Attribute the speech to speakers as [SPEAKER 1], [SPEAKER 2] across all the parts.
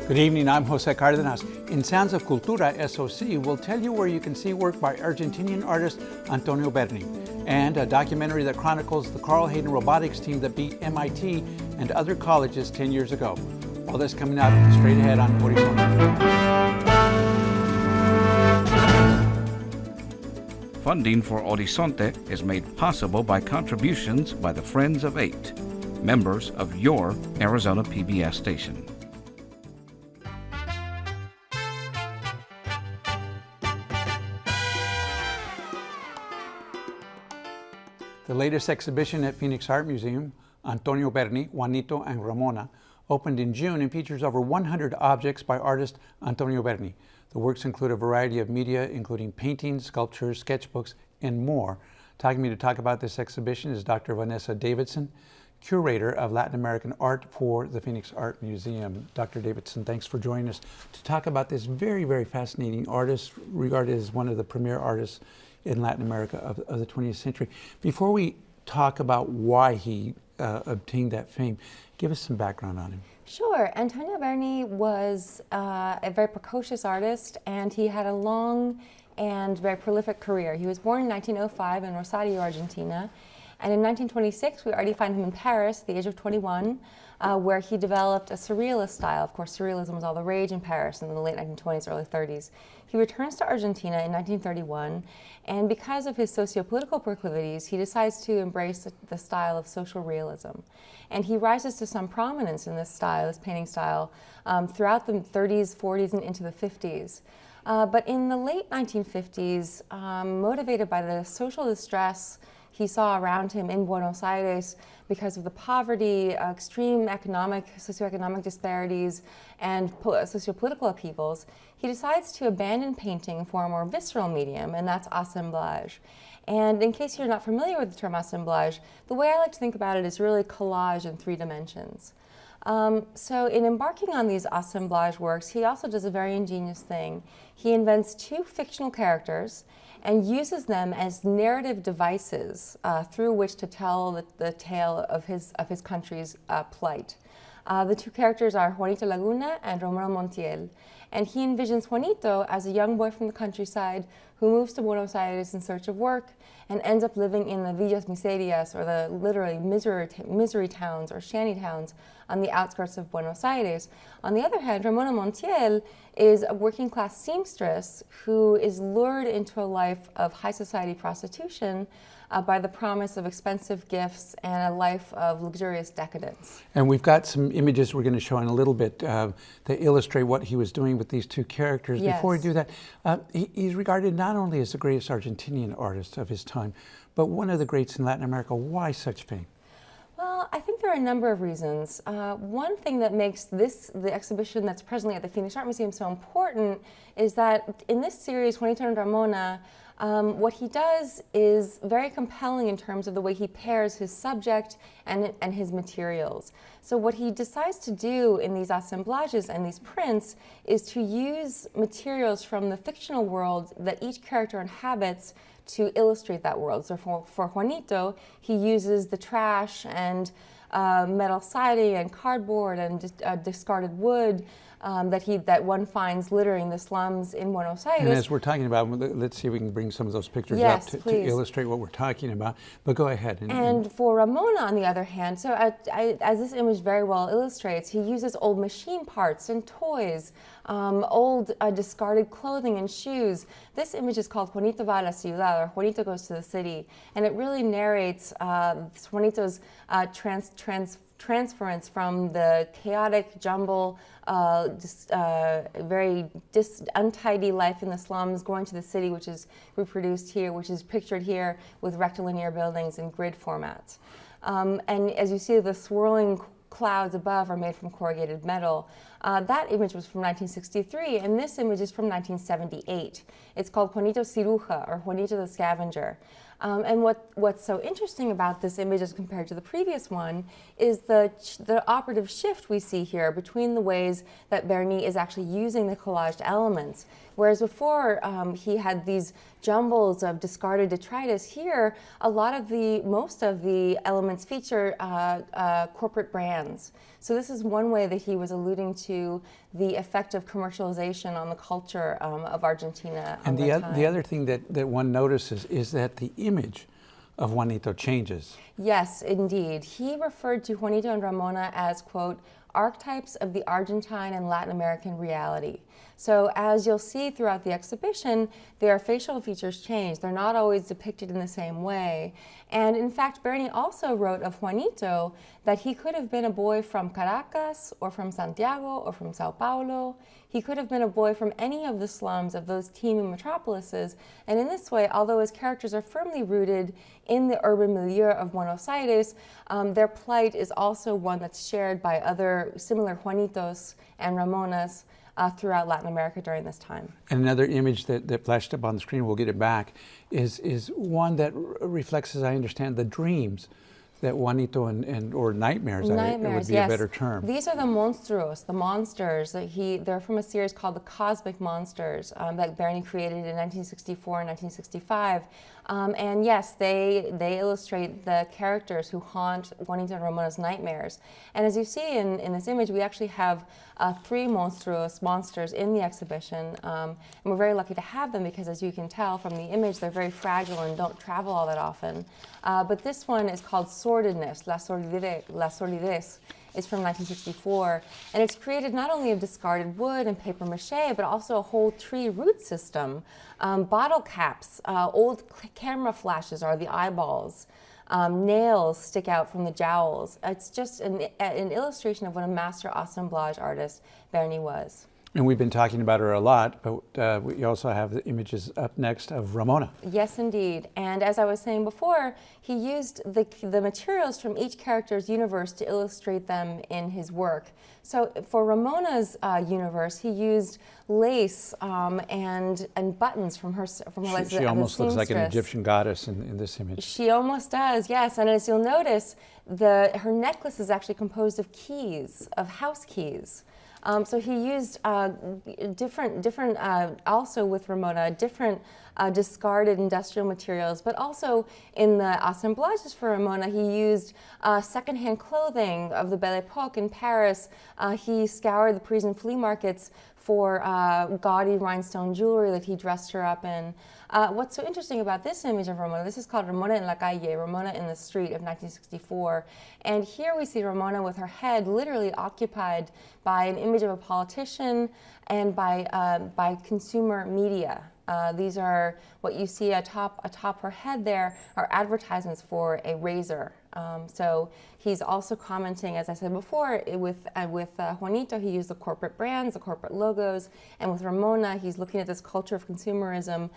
[SPEAKER 1] Good evening, I'm Jose Cardenas. In Sounds of Cultura, SOC will tell you where you can see work by Argentinian artist Antonio Berni, and a documentary that chronicles the Carl Hayden robotics team that beat MIT and other colleges 10 years ago. All this coming out straight ahead on Horizonte.
[SPEAKER 2] Funding for Horizonte is made possible by contributions by the Friends of 8, members of your Arizona PBS station.
[SPEAKER 1] The latest exhibition at Phoenix Art Museum, Antonio Berni, Juanito, and Ramona, opened in June and features over 100 objects by artist Antonio Berni. The works include a variety of media, including paintings, sculptures, sketchbooks, and more. Talking to me to talk about this exhibition is Dr. Vanessa Davidson, curator of Latin American art for the Phoenix Art Museum. Dr. Davidson, thanks for joining us to talk about this very, very fascinating artist, regarded as one of the premier artists in Latin America of the 20th century. Before we talk about why he obtained that fame, give us some background on him.
[SPEAKER 3] Sure. Antonio Berni was a very precocious artist, and he had a long and very prolific career. He was born in 1905 in Rosario, Argentina, and in 1926 we already find him in Paris at the age of 21, where he developed a surrealist style. Of course, surrealism was all the rage in Paris in the late 1920s, early 30s. He returns to Argentina in 1931, and because of his socio-political proclivities, he decides to embrace the style of social realism. And he rises to some prominence in this style, this painting style, throughout the 30s, 40s, and into the 50s. But in the late 1950s, motivated by the social distress he saw around him in Buenos Aires because of the poverty, extreme socioeconomic disparities, and socio-political upheavals, he decides to abandon painting for a more visceral medium, and that's assemblage. And in case you're not familiar with the term assemblage, the way I like to think about it is really collage in 3 dimensions. So in embarking on these assemblage works, he also does a very ingenious thing. He invents 2 fictional characters and uses them as narrative devices through which to tell the tale of his country's plight. The 2 characters are Juanito Laguna and Romero Montiel. And he envisions Juanito as a young boy from the countryside who moves to Buenos Aires in search of work and ends up living in the villas miserias, or the literally misery towns or shanty towns on the outskirts of Buenos Aires. On the other hand, Ramona Montiel is a working class seamstress who is lured into a life of high society prostitution by the promise of expensive gifts and a life of luxurious decadence.
[SPEAKER 1] And we've got some images we're going to show in a little bit that illustrate what he was doing with these 2 characters.
[SPEAKER 3] Yes.
[SPEAKER 1] Before we do that, he's regarded not only as the greatest Argentinian artist of his time, but one of the greats in Latin America. Why such fame?
[SPEAKER 3] Well, I think there are a number of reasons. One thing that makes the exhibition that's presently at the Phoenix Art Museum so important is that in this series, Juanito and Ramona, what he does is very compelling in terms of the way he pairs his subject and his materials. So what he decides to do in these assemblages and these prints is to use materials from the fictional world that each character inhabits to illustrate that world. So for Juanito, he uses the trash and metal siding and cardboard and discarded wood that one finds littering the slums in Buenos Aires.
[SPEAKER 1] And as we're talking about, let's see if we can bring some of those pictures
[SPEAKER 3] up
[SPEAKER 1] to illustrate what we're talking about. But go ahead.
[SPEAKER 3] And for Ramona, on the other hand, so as this image very well illustrates, he uses old machine parts and toys, old discarded clothing and shoes. This image is called Juanito va a la ciudad, or Juanito goes to the city, and it really narrates Juanito's transference from the chaotic jumble, very untidy life in the slums, going to the city, which is reproduced here, which is pictured here with rectilinear buildings in grid formats. And as you see, the swirling clouds above are made from corrugated metal. That image was from 1963, and this image is from 1978. It's called Juanito Ciruja, or Juanito the Scavenger. And what's so interesting about this image as compared to the previous one is the operative shift we see here between the ways that Berni is actually using the collaged elements. Whereas before he had these jumbles of discarded detritus, here most of the elements feature corporate brands. So this is one way that he was alluding to to the effect of commercialization on the culture of Argentina.
[SPEAKER 1] And the other thing that one notices is that the image of Juanito changes.
[SPEAKER 3] Yes, indeed. He referred to Juanito and Ramona as, quote, archetypes of the Argentine and Latin American reality. So as you'll see throughout the exhibition, their facial features change. They're not always depicted in the same way. And in fact, Berni also wrote of Juanito that he could have been a boy from Caracas or from Santiago or from Sao Paulo. He could have been a boy from any of the slums of those teeming metropolises. And in this way, although his characters are firmly rooted in the urban milieu of Buenos Aires, their plight is also one that's shared by other similar Juanitos and Ramonas throughout Latin America during this time.
[SPEAKER 1] And another image that flashed up on the screen, we'll get it back, is one that reflects, as I understand, the dreams that Juanito or nightmares, it would be
[SPEAKER 3] yes.
[SPEAKER 1] a better term.
[SPEAKER 3] These are the monstruos, the monsters. They're from a series called The Cosmic Monsters that Berni created in 1964 and 1965. And yes, they illustrate the characters who haunt Juanito and Ramona's nightmares. And as you see in this image, we actually have 3 monsters in the exhibition. And we're very lucky to have them because, as you can tell from the image, they're very fragile and don't travel all that often. But this one is called Sordidness, La Sordidez. It's from 1964, and it's created not only of discarded wood and paper mache, but also a whole tree root system. Bottle caps, old camera flashes are the eyeballs. Nails stick out from the jowls. It's just an illustration of what a master assemblage artist Berni was.
[SPEAKER 1] And we've been talking about her a lot, but we also have the images up next of Ramona.
[SPEAKER 3] Yes, indeed. And as I was saying before, he used the materials from each character's universe to illustrate them in his work. So for Ramona's universe, he used lace and buttons from her life.
[SPEAKER 1] She almost looks like an Egyptian goddess in this image.
[SPEAKER 3] She almost does, yes. And as you'll notice, her necklace is actually composed of keys, of house keys. So he used different also with Ramona, different discarded industrial materials, but also in the assemblages for Ramona, he used secondhand clothing of the Belle Epoque in Paris. He scoured the Parisian flea markets for gaudy rhinestone jewelry that he dressed her up in. What's so interesting about this image of Ramona, this is called Ramona en la calle, Ramona in the street of 1964. And here we see Ramona with her head literally occupied by an image of a politician and by consumer media. These are what you see atop her head there are advertisements for a razor. So he's also commenting, as I said before, with Juanito, he used the corporate brands, the corporate logos, and with Ramona, he's looking at this culture of consumerism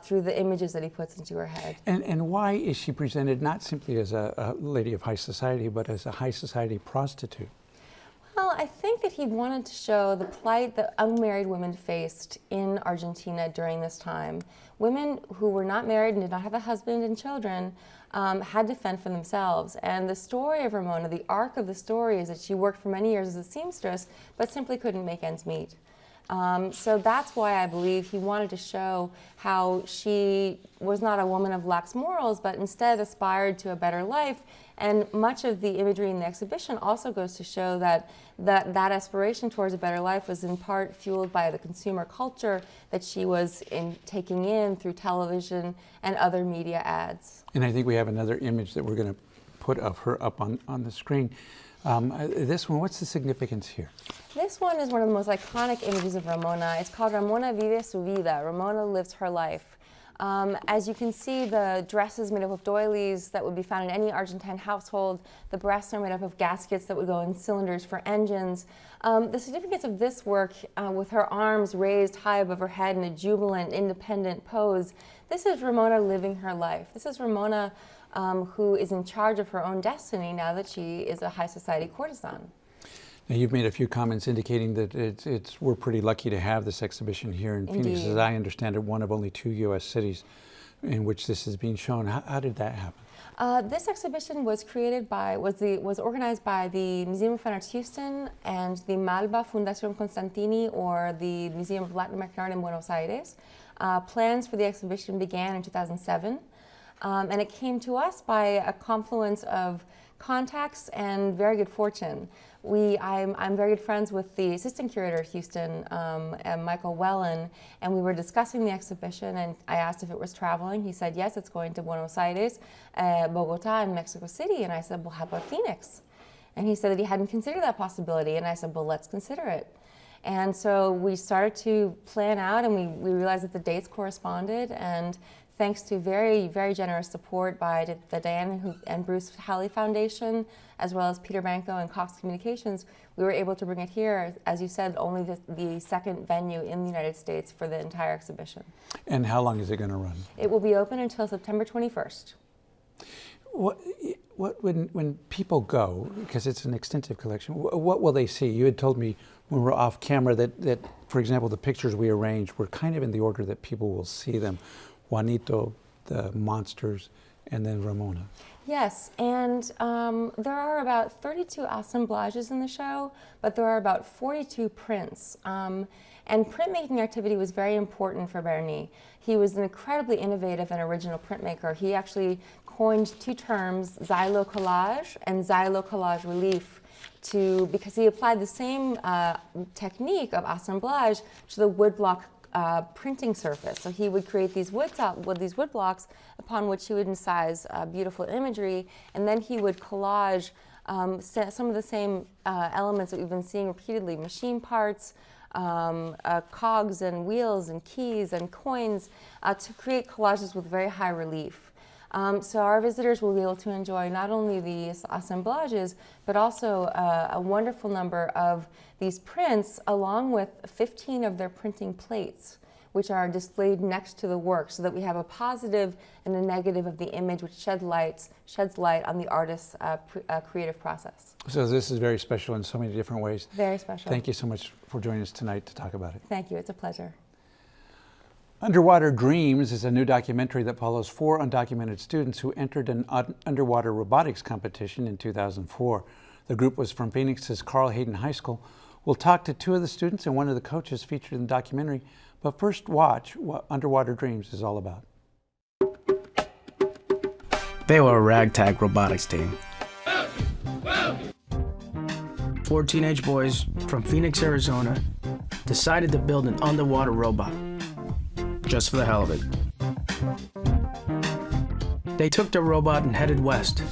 [SPEAKER 3] through the images that he puts into her head.
[SPEAKER 1] And why is she presented not simply as a lady of high society, but as a high society prostitute?
[SPEAKER 3] Well, I think that he wanted to show the plight that unmarried women faced in Argentina during this time. Women who were not married and did not have a husband and children had to fend for themselves. And the story of Ramona, the arc of the story, is that she worked for many years as a seamstress, but simply couldn't make ends meet. So that's why I believe he wanted to show how she was not a woman of lax morals, but instead aspired to a better life. And much of the imagery in the exhibition also goes to show that that aspiration towards a better life was in part fueled by the consumer culture that she was taking in through television and other media ads.
[SPEAKER 1] And I think we have another image that we're going to put of her up on the screen. This one, what's the significance here?
[SPEAKER 3] This one is one of the most iconic images of Ramona. It's called Ramona vive su vida. Ramona lives her life. As you can see, the dress is made up of doilies that would be found in any Argentine household. The breasts are made up of gaskets that would go in cylinders for engines. The significance of this work, with her arms raised high above her head in a jubilant, independent pose, this is Ramona living her life. This is Ramona who is in charge of her own destiny now that she is a high society courtesan.
[SPEAKER 1] Now, you've made a few comments indicating that we're pretty lucky to have this exhibition here in Phoenix. As I understand it, one of only 2 U.S. cities in which this is being shown. How did that happen?
[SPEAKER 3] This exhibition was organized by the Museum of Fine Arts Houston and the Malba Fundación Constantini, or the Museum of Latin American Art in Buenos Aires. Plans for the exhibition began in 2007. And it came to us by a confluence of contacts and very good fortune. I'm very good friends with the assistant curator at Houston, Michael Wellen, and we were discussing the exhibition, and I asked if it was traveling. He said, yes, it's going to Buenos Aires, Bogota, and Mexico City. And I said, well, how about Phoenix? And he said that he hadn't considered that possibility, and I said, well, let's consider it. And so we started to plan out, and we realized that the dates corresponded, and thanks to very, very generous support by the Diane and Bruce Halley Foundation, as well as Peter Banco and Cox Communications, we were able to bring it here, as you said, only the second venue in the United States for the entire exhibition.
[SPEAKER 1] And how long is it going to run?
[SPEAKER 3] It will be open until September 21st.
[SPEAKER 1] When people go, because it's an extensive collection, what will they see? You had told me when we were off camera that, for example, the pictures we arranged were kind of in the order that people will see them. Juanito, the monsters, and then Ramona.
[SPEAKER 3] Yes, and there are about 32 assemblages in the show, but there are about 42 prints. And printmaking activity was very important for Berni. He was an incredibly innovative and original printmaker. He actually coined two terms, xylocollage and xylocollage relief, because he applied the same technique of assemblage to the woodblock printing surface. So he would create these wood blocks upon which he would incise beautiful imagery, and then he would collage some of the same elements that we've been seeing repeatedly: machine parts, cogs and wheels and keys and coins, to create collages with very high relief. So our visitors will be able to enjoy not only these assemblages, but also a wonderful number of these prints, along with 15 of their printing plates, which are displayed next to the work, so that we have a positive and a negative of the image, which sheds light on the artist's creative process.
[SPEAKER 1] So this is very special in so many different ways.
[SPEAKER 3] Very special.
[SPEAKER 1] Thank you so much for joining us tonight to talk about it.
[SPEAKER 3] Thank you. It's a pleasure.
[SPEAKER 1] Underwater Dreams is a new documentary that follows 4 undocumented students who entered an underwater robotics competition in 2004. The group was from Phoenix's Carl Hayden High School. We'll talk to 2 of the students and one of the coaches featured in the documentary, but first watch what Underwater Dreams is all about.
[SPEAKER 4] They were a ragtag robotics team. 4 teenage boys from Phoenix, Arizona decided to build an underwater robot, just for the hell of it. They took their robot and headed west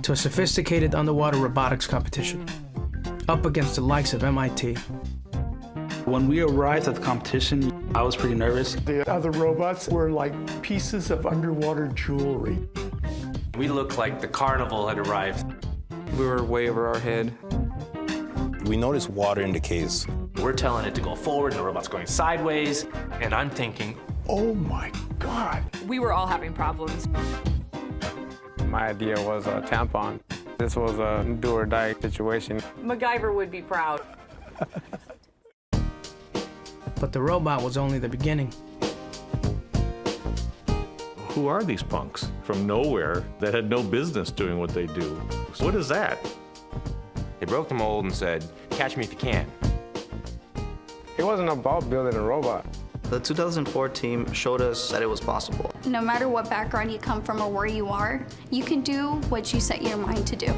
[SPEAKER 4] to a sophisticated underwater robotics competition, up against the likes of MIT.
[SPEAKER 5] When we arrived at the competition, I was pretty nervous.
[SPEAKER 6] The other robots were like pieces of underwater jewelry.
[SPEAKER 7] We looked like the carnival had arrived.
[SPEAKER 8] We were way over our head.
[SPEAKER 9] We noticed water in the case.
[SPEAKER 7] We're telling it to go forward, and the robot's going sideways, and I'm thinking,
[SPEAKER 6] Oh my God.
[SPEAKER 10] We were all having problems.
[SPEAKER 8] My idea was a tampon. This was a do-or-die situation.
[SPEAKER 10] MacGyver would be proud.
[SPEAKER 4] But the robot was only the beginning.
[SPEAKER 11] Who are these punks from nowhere that had no business doing what they do? What is that?
[SPEAKER 7] they broke the mold and said, catch me if you can.
[SPEAKER 8] It wasn't about building a robot.
[SPEAKER 12] The 2004 team showed us that it was possible.
[SPEAKER 13] No matter what background you come from or where you are, you can do what you set your mind to do.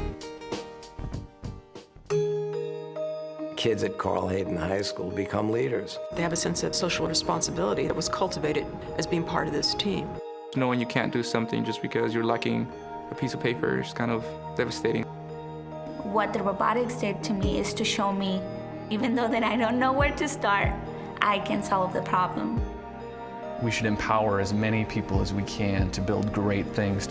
[SPEAKER 14] Kids at Carl Hayden High School become leaders.
[SPEAKER 10] They have a sense of social responsibility that was cultivated as being part of this team.
[SPEAKER 8] Knowing you can't do something just because you're lacking a piece of paper is kind of devastating.
[SPEAKER 15] What the robotics did to me is to show me, even though that I don't know where to start, I can solve the problem.
[SPEAKER 16] We should empower as many people as we can to build great things.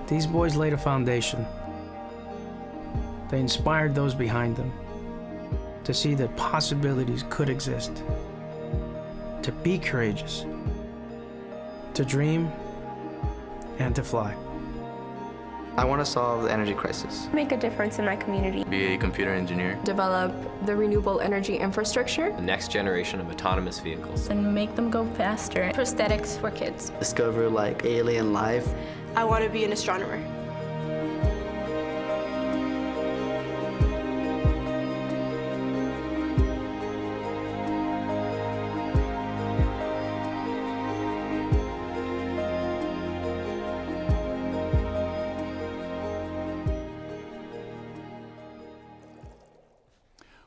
[SPEAKER 4] These boys laid a foundation. They inspired those behind them to see that possibilities could exist, to be courageous, to dream, and to fly.
[SPEAKER 12] I want to solve the energy crisis.
[SPEAKER 17] Make a difference in my community.
[SPEAKER 18] Be a computer engineer.
[SPEAKER 17] Develop the renewable energy infrastructure.
[SPEAKER 18] The next generation of autonomous vehicles.
[SPEAKER 15] And make them go faster.
[SPEAKER 17] Prosthetics for kids.
[SPEAKER 12] Discover like alien life.
[SPEAKER 17] I want to be an astronomer.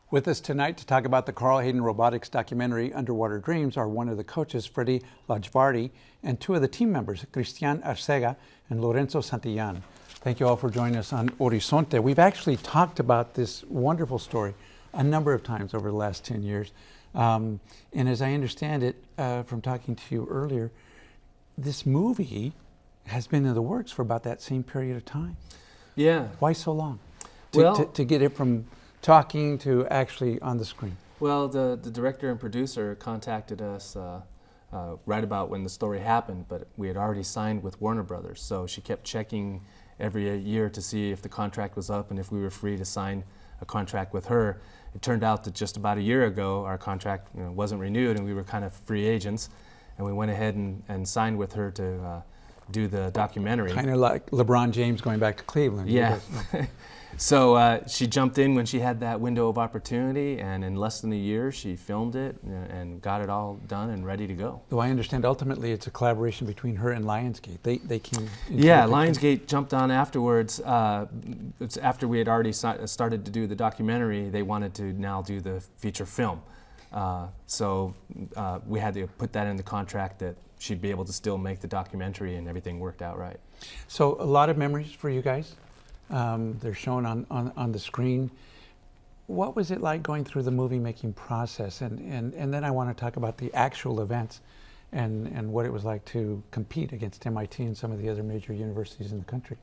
[SPEAKER 1] With us tonight to talk about the Carl Hayden Robotics documentary, Underwater Dreams, are one of the coaches, Freddie Lajvardi, and two of the team members, Cristian Arcega and Lorenzo Santillan. Thank you all for joining us on Horizonte. We've actually talked about this wonderful story a number of times over the last 10 years. And as I understand it from talking to you earlier, this movie has been in the works for about that same period of time.
[SPEAKER 19] Yeah.
[SPEAKER 1] Why so long?
[SPEAKER 19] Well,
[SPEAKER 1] to get it from talking to actually on the screen.
[SPEAKER 19] Well, the director and producer contacted us right about when the story happened, but we had already signed with Warner Brothers, so she kept checking every year to see if the contract was up and if we were free to sign a contract with her. It turned out that just about a year ago, our contract wasn't renewed and we were kind of free agents, and we went ahead and signed with her to do the documentary.
[SPEAKER 1] Kind of like LeBron James going back to Cleveland.
[SPEAKER 19] Yeah. So she jumped in when she had that window of opportunity, and in less than a year she filmed it and got it all done and ready to go.
[SPEAKER 1] Though I understand ultimately it's a collaboration between her and Lionsgate. They came.
[SPEAKER 19] Yeah, Lionsgate jumped on afterwards. It's after we had already started to do the documentary. They wanted to now do the feature film. So we had to put that in the contract that she'd be able to still make the documentary, and everything worked out right.
[SPEAKER 1] So a lot of memories for you guys. They're shown on the screen. What was it like going through the movie making process? And then I want to talk about the actual events and what it was like to compete against MIT and some of the other major universities in the country.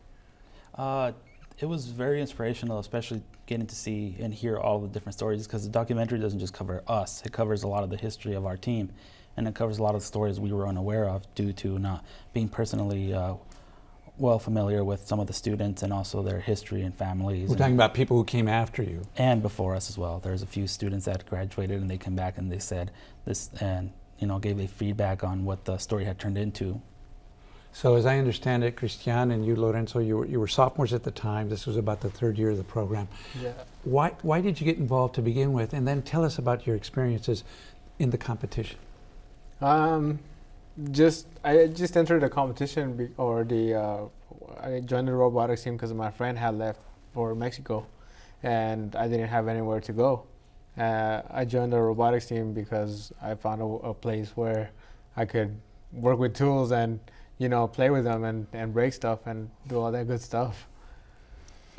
[SPEAKER 5] It was very inspirational, especially getting to see and hear all the different stories, because the documentary doesn't just cover us, it covers a lot of the history of our team, and it covers a lot of the stories we were unaware of due to not being personally well familiar with some of the students and also their history and families.
[SPEAKER 1] We're talking about people who came after you.
[SPEAKER 5] And before us as well. There's a few students that graduated and they came back and they said this, and gave a feedback on what the story had turned into.
[SPEAKER 1] So as I understand it, Cristian and you, Lorenzo, you were sophomores at the time. This was about the third year of the program.
[SPEAKER 6] Yeah.
[SPEAKER 1] Why did you get involved to begin with? And then tell us about your experiences in the competition.
[SPEAKER 8] I just entered the competition I joined the robotics team because my friend had left for Mexico and I didn't have anywhere to go. I joined the robotics team because I found a place where I could work with tools and play with them and break stuff and do all that good stuff.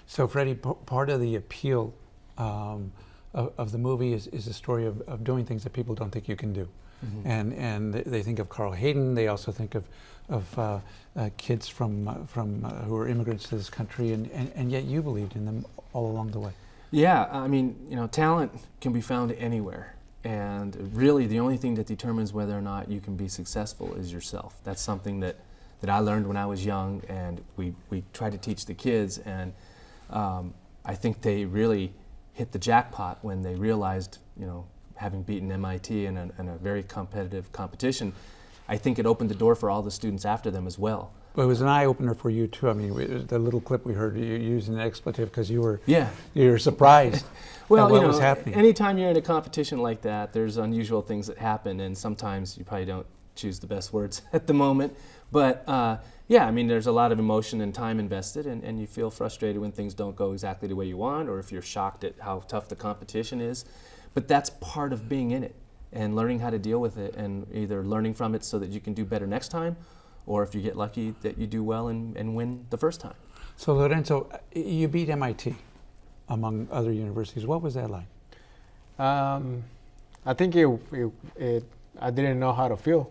[SPEAKER 1] So Freddie, part of the appeal of the movie is a story of doing things that people don't think you can do. Mm-hmm. And they think of Carl Hayden. They also think of kids from who are immigrants to this country, and yet you believed in them all along the way.
[SPEAKER 19] Yeah, I mean, talent can be found anywhere, and really the only thing that determines whether or not you can be successful is yourself. That's something that I learned when I was young, and we try to teach the kids, and I think they really hit the jackpot when they realized, having beaten MIT in a very competitive competition, I think it opened the door for all the students after them as well.
[SPEAKER 1] Well, it was an eye-opener for you too. I mean, the little clip we heard you using an expletive because you were surprised
[SPEAKER 19] well,
[SPEAKER 1] at what was happening.
[SPEAKER 19] Anytime you're in a competition like that, there's unusual things that happen, and sometimes you probably don't choose the best words at the moment. But yeah, I mean, there's a lot of emotion and time invested, and you feel frustrated when things don't go exactly the way you want, or if you're shocked at how tough the competition is. But that's part of being in it and learning how to deal with it, and either learning from it so that you can do better next time, or if you get lucky that you do well and win the first time.
[SPEAKER 1] So Lorenzo, you beat MIT among other universities. What was that like?
[SPEAKER 8] I think I didn't know how to feel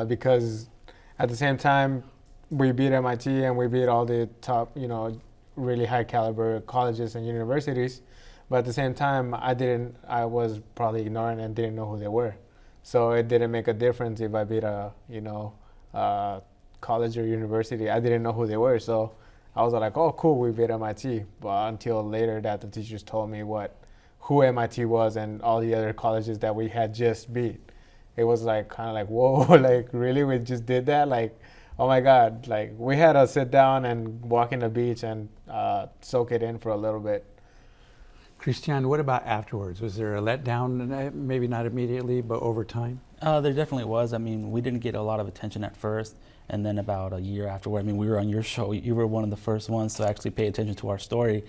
[SPEAKER 8] because at the same time we beat MIT and we beat all the top, really high caliber colleges and universities. But at the same time, I was probably ignorant and didn't know who they were. So it didn't make a difference if I beat a college or university. I didn't know who they were. So I was like, oh, cool, we beat MIT. But until later that the teachers told me who MIT was and all the other colleges that we had just beat. It was like kind of like, whoa, like really, we just did that? Like, oh my God, like we had to sit down and walk in the beach and soak it in for a little bit.
[SPEAKER 1] Cristian, what about afterwards? Was there a letdown, maybe not immediately, but over time?
[SPEAKER 5] There definitely was. I mean, we didn't get a lot of attention at first, and then about a year afterward, I mean, we were on your show. You were one of the first ones to actually pay attention to our story,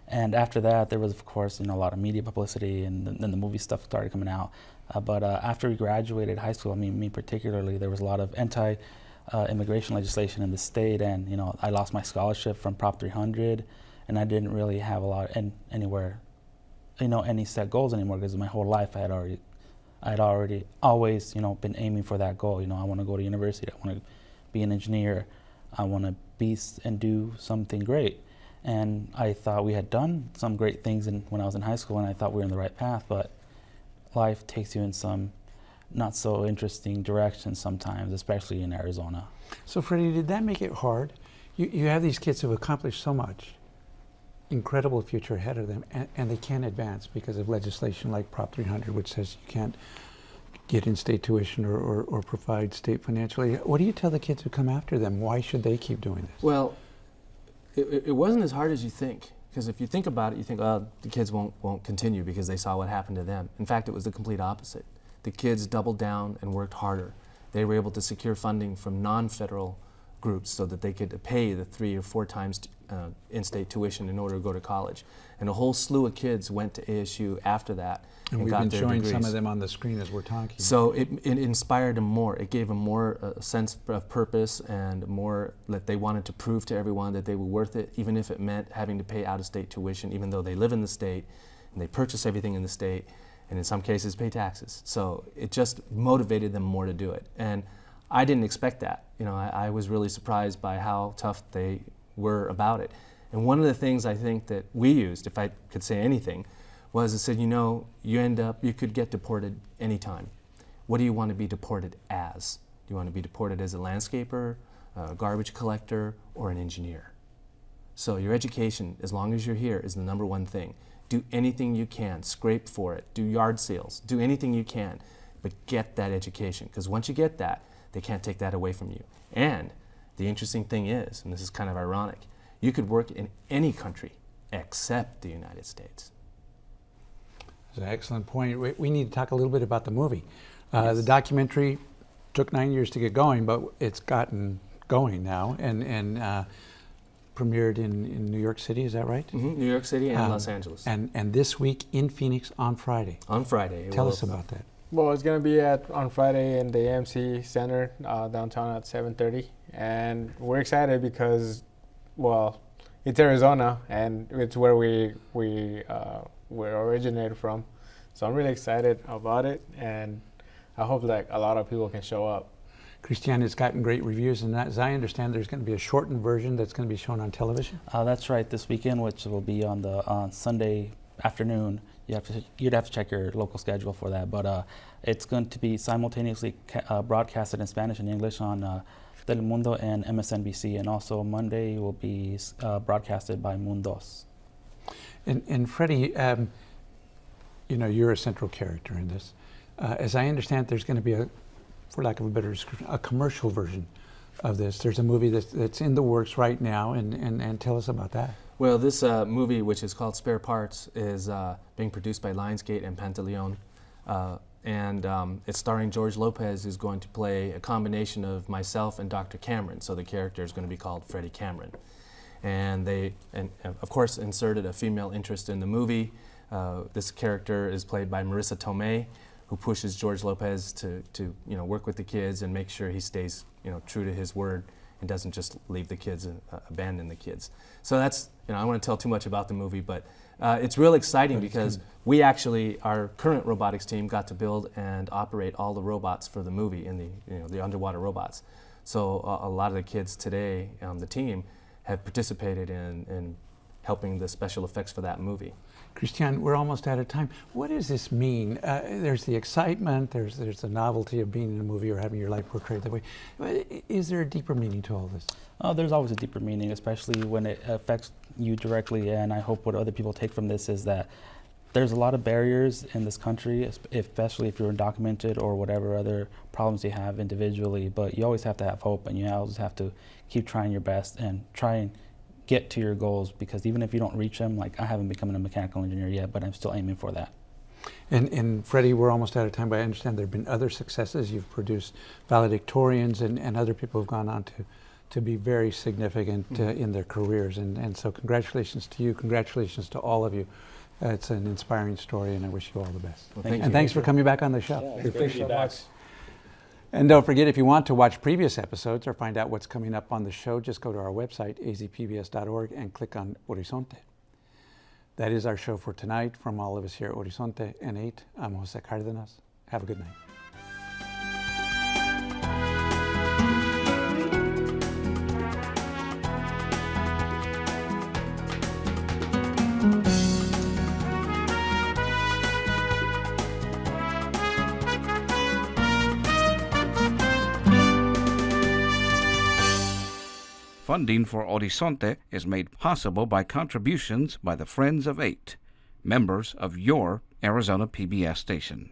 [SPEAKER 5] And after that, there was, of course, a lot of media publicity, and then the movie stuff started coming out. But after we graduated high school, me particularly, there was a lot of anti-immigration legislation in the state, and I lost my scholarship from Prop 300, and I didn't really have a lot anywhere, any set goals anymore, because my whole life I'd already always, been aiming for that goal. I want to go to university, I want to be an engineer, I want to be and do something great. And I thought we had done some great things when I was in high school, and I thought we were in the right path, but life takes you in some not so interesting directions sometimes, especially in Arizona.
[SPEAKER 1] So Freddie, did that make it hard? You have these kids who have accomplished so much, incredible future ahead of them, and they can't advance because of legislation like Prop 300, which says you can't get in-state tuition or provide state financial aid. What do you tell the kids who come after them? Why should they keep doing this?
[SPEAKER 19] Well, it wasn't as hard as you think, because if you think about it, you think, oh, the kids won't continue because they saw what happened to them. In fact, it was the complete opposite. The kids doubled down and worked harder. They were able to secure funding from non-federal groups so that they could pay the 3 or 4 times in-state tuition in order to go to college. And a whole slew of kids went to ASU after that and
[SPEAKER 1] we've
[SPEAKER 19] got
[SPEAKER 1] been
[SPEAKER 19] their
[SPEAKER 1] showing
[SPEAKER 19] degrees.
[SPEAKER 1] some of them on the screen as we're talking.
[SPEAKER 19] So it inspired them more. It gave them more sense of purpose and more that they wanted to prove to everyone that they were worth it, even if it meant having to pay out-of-state tuition, even though they live in the state and they purchase everything in the state, and in some cases pay taxes. So it just motivated them more to do it. And I didn't expect that. I was really surprised by how tough they were about it. And one of the things I think that we used, if I could say anything, was it said, you could get deported anytime. What do you want to be deported as? Do you want to be deported as a landscaper, a garbage collector, or an engineer? So your education, as long as you're here, is the #1 thing. Do anything you can, scrape for it, do yard sales, do anything you can, but get that education, because once you get that, they can't take that away from you. And the interesting thing is, and this is kind of ironic, you could work in any country except the United States.
[SPEAKER 1] That's an excellent point. We need to talk a little bit about the movie. The documentary took 9 years to get going, but it's gotten going now and premiered in New York City, is that right?
[SPEAKER 19] Mm-hmm. New York City and Los Angeles.
[SPEAKER 1] And this week in Phoenix on Friday.
[SPEAKER 19] On Friday.
[SPEAKER 1] Tell us about that.
[SPEAKER 8] Well, it's going to be on Friday in the AMC Center downtown at 7:30. And we're excited because, well, it's Arizona and it's where we originated from. So I'm really excited about it, and I hope a lot of people can show up.
[SPEAKER 1] Christian, it's gotten great reviews, and as I understand, there's going to be a shortened version that's going to be shown on television?
[SPEAKER 5] That's right, this weekend, which will be on Sunday afternoon. You'd have to check your local schedule for that, but it's going to be simultaneously broadcasted in Spanish and English on Telemundo and MSNBC, and also Monday will be broadcasted by Mundos.
[SPEAKER 1] And Freddie, you're a central character in this. As I understand, there's going to be for lack of a better description, a commercial version of this. There's a movie that's in the works right now, and tell us about that.
[SPEAKER 19] Well, this movie, which is called Spare Parts, is being produced by Lionsgate and Pantaleon. And it's starring George Lopez, who's going to play a combination of myself and Dr. Cameron. So the character is going to be called Freddie Cameron. And they, of course, inserted a female interest in the movie. This character is played by Marissa Tomei, who pushes George Lopez to work with the kids and make sure he stays true to his word and doesn't just leave the kids and abandon the kids. So that's, I don't want to tell too much about the movie, but it's real exciting because we actually, our current robotics team got to build and operate all the robots for the movie in the underwater robots. So a lot of the kids today on the team have participated in helping the special effects for that movie.
[SPEAKER 1] Christian, we're almost out of time. What does this mean? There's the excitement, there's the novelty of being in a movie or having your life portrayed that way. Is there a deeper meaning to all this?
[SPEAKER 5] There's always a deeper meaning, especially when it affects you directly, and I hope what other people take from this is that there's a lot of barriers in this country, especially if you're undocumented or whatever other problems you have individually, but you always have to have hope, and you always have to keep trying your best and try and get to your goals, because even if you don't reach them, like I haven't become a mechanical engineer yet, but I'm still aiming for that.
[SPEAKER 1] And Freddie, we're almost out of time, but I understand there have been other successes. You've produced valedictorians and other people have gone on to be very significant in their careers. And so congratulations to you, congratulations to all of you. It's an inspiring story, and I wish you all the best.
[SPEAKER 19] Well, thank
[SPEAKER 1] and
[SPEAKER 19] you.
[SPEAKER 1] thanks for coming back on the show.
[SPEAKER 19] Yeah,
[SPEAKER 1] We
[SPEAKER 19] it's great to be back.
[SPEAKER 1] And don't forget, if you want to watch previous episodes or find out what's coming up on the show, just go to our website, azpbs.org, and click on Horizonte. That is our show for tonight. From all of us here at Horizonte N8, I'm Jose Cardenas. Have a good night.
[SPEAKER 2] Funding for Horizonte is made possible by contributions by the Friends of 8, members of your Arizona PBS station.